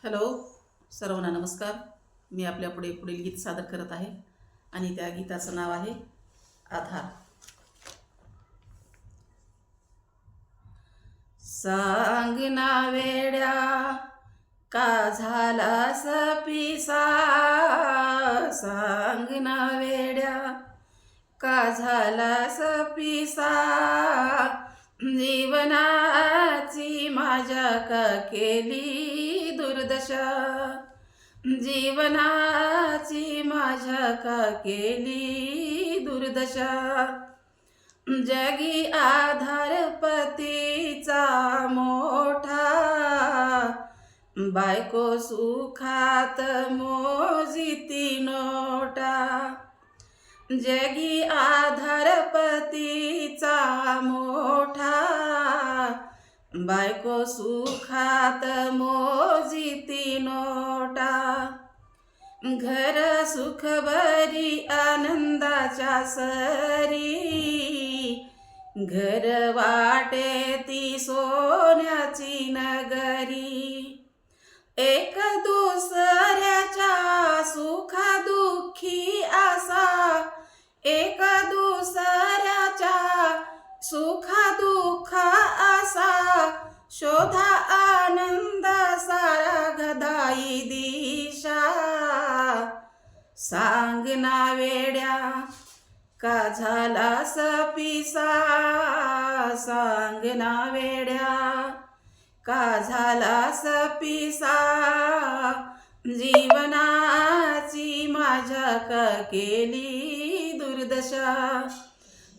Hello सर्वांना नमस्कार. मी आपल्या पुढील गीत सादर करत आहे आणि त्या गीताचं नाव आहे आधार. सांग ना वेड्या का झालास पिसा, सांग ना वेड्या का झालास पिसा, जीवनाची माझ्या का केली दुर्दशा, जीवनाची माझ्या का केली दुर्दशा. जगी आधार पतीचा मोठा, बायको सुखात मोजिती नोटा. जगी आधार पतीचा मोठा, बायको सुखात मोजिती नोटा. घर सुख भरी आनंदाच्या सरी, घर वाटे ती सोन्याची नगरी. एक दुसऱ्याच्या सुखा दुःखी आसा, एक दुसऱ्याच्या सुखा दुःख आसा. शोधा आनंद सारा गदाई दिशा, सांग ना वेड्या का झालास पिसा, सांग ना वेड्या का झालास पिसा. जीवनाची माझ्या का केली दुर्दशा,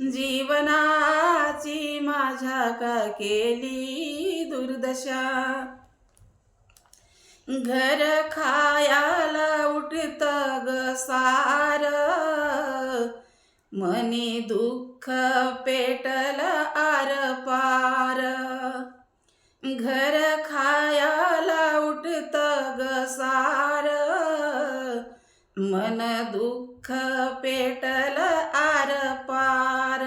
जीवनाची माझ्या का केली दुर्दशा. घर खायाला उठत ग सार, मनी दुःख पेटल आर पार. घर खायाला उठत ग सार, मन दुःख पेटल आर पार.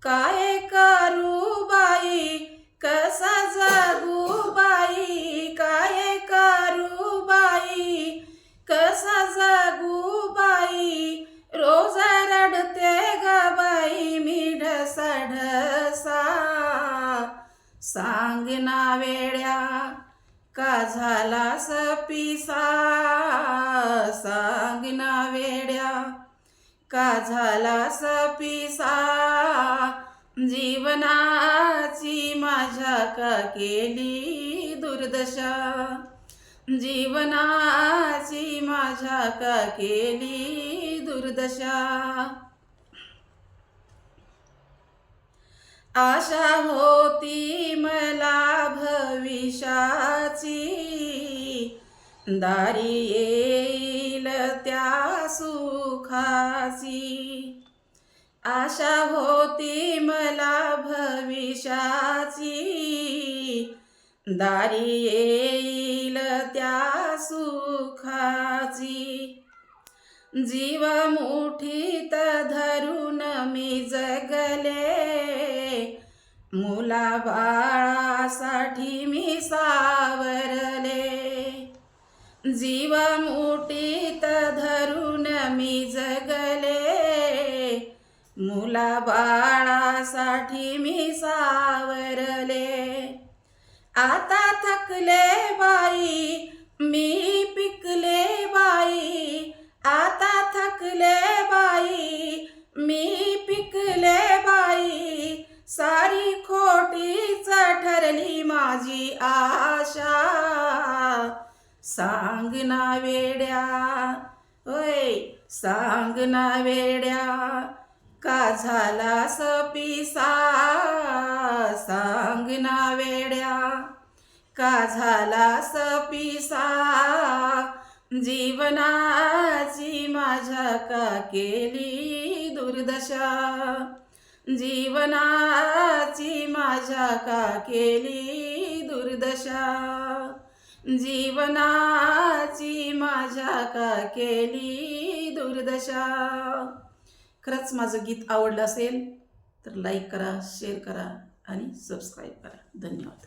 काय करू बाई कसा जगू बाई, काय करू बाई कसा जगू बाई. रोज रडते ग बाई मी ढसा ढसा, सांग ना वेड्या का झालास पिसा, सांग ना वेड्या का झालास पिसा. जीवनाची माझ्या का केली दुर्दशा, जीवनाची माझ्या का केली दुर्दशा. आशा होती मला भविष्याची, दारी येईल त्या सुखाची. आशा होती मला भविष्याची, दारी येईल त्या सुखाची. जीव मुठीत धरून मी जगले, मुलाबाळासाठी मी सावरले. जीव मुठीत धरून मी जगले, मुलाबाळासाठी मी सावरले. आता थकले बाई मी पिकले बाई, आता थकले बाई मी पिकले बाई. सारी खोटीच ठरली माझी आशा, सांग ना वेड्या ओय, सांग ना वेड्या का झालास पिसा, सांग ना वेड्या का झालास पिसा. जीवनाची माझ्या का केली दुर्दशा, जीवनाची माझ्या का केली दुर्दशा. जीवनाची माझ्या का केली दुर्दशा. खरंच माझं गीत आवडलं असेल तर लाईक करा, शेअर करा आणि सबस्क्राईब करा. धन्यवाद.